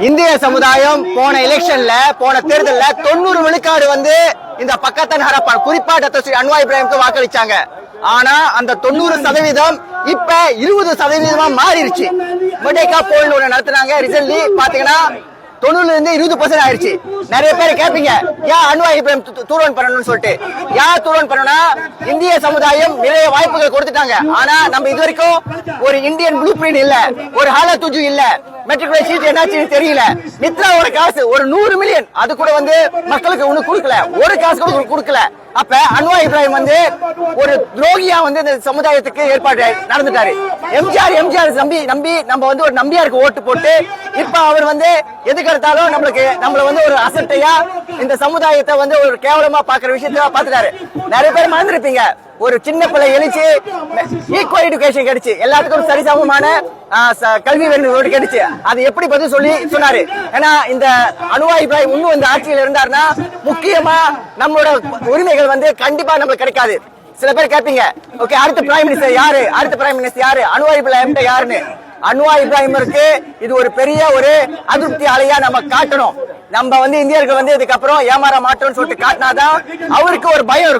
இந்திய சமுதாயம் போன எலெக்ஷன்ல போன தேர்தல்ல 90 விழுக்காடு வந்து இந்த பக்கத்தன் ஹரப்பான் குறிப்பா டாக்டர் அன்வார் இப்ராஹிமுக்கு வாக்களிச்சாங்க. ஆனா அந்த 90% இப்ப 20% மாறிடுச்சு. மெடேக்கா போல் ஒண்ணு நடத்தினாங்க. ரிசல்ட்லி பாத்தீங்கன்னா 90ல இருந்து 20% ஆயிருச்சு. நிறைய பேர் கேட்பீங்க ஏன் அன்வார் இப்ராஹிம் தூர்வன் பண்ணணும்னு சொல்லிட்டு. யார் தூர்வன் பண்ணணும்னா இந்திய சமுதாயம் நிறைய வாய்ப்புகள் கொடுத்துட்டாங்க. ஆனா நம்ம இது வரைக்கும் ஒரு இந்தியன் ப்ளூ பிரிண்ட் இல்ல, ஒரு ஹால துஜு இல்ல, மெட்ரிகுலேஷன் சீட் என்னாச்சு தெரியல. மித்ராவோட காசு ஒரு 100 மில்லியன் அது கூட வந்து மக்களுக்கு ஒண்ணு கொடுக்கல, ஒரு காசு கூட கொடுக்கல. அப்ப அன்வார் இப்ராஹிம் வந்து ஒரு துரோகியா வந்து இந்த சமுதாயத்துக்கு ஏற்பாடு நடந்துட்டாரு. எம்ஜிஆர் நம்பி நம்ம வந்து ஒரு நம்பியாருக்கு ஓட்டு போட்டு இப்ப அவர் வந்து எதுக்கு எடுத்தாலும் நம்மள வந்து ஒரு அசட்டையா இந்த சமுதாயத்தை வந்து ஒரு கேவலமா பாக்குற விஷயத்த பாத்துட்டாரு. நிறைய பேர் மறந்துருப்பீங்க, ஒரு சின்ன பிள்ளை எழுச்சி ஈக்குவல் எஜுகேஷன் கிடைச்சு எல்லாத்துக்கும் சரிசமமான கல்வி வேணும் கிடைச்சு. அது எப்படி பதில் சொன்னாரு. ஏன்னா இந்த அன்வார் இப்ராஹிம் இன்னும் இந்த ஆட்சியில் இருந்தாருன்னா முக்கியமா நம்மளோட உரிமைகள் வந்து கண்டிப்பா நம்மளுக்கு கிடைக்காது. சில பேர் கேட்பீங்க, ஓகே அடுத்த பிரைம் மினிஸ்டர் யாரு, அன்வார் இப்ராஹிம் யாருன்னு. அன்வார் இப்ராஹிமிற்கு இது ஒரு பெரிய ஒரு அதிருப்தி அலையா நம்ம காட்டணும். நம்ம வந்து இந்தியர்கள் வந்து இதுக்கப்புறம் ஏமாற மாட்டோம்னு சொல்லிட்டு காட்டினாதான் அவருக்கு ஒரு பயம் இருக்கும்.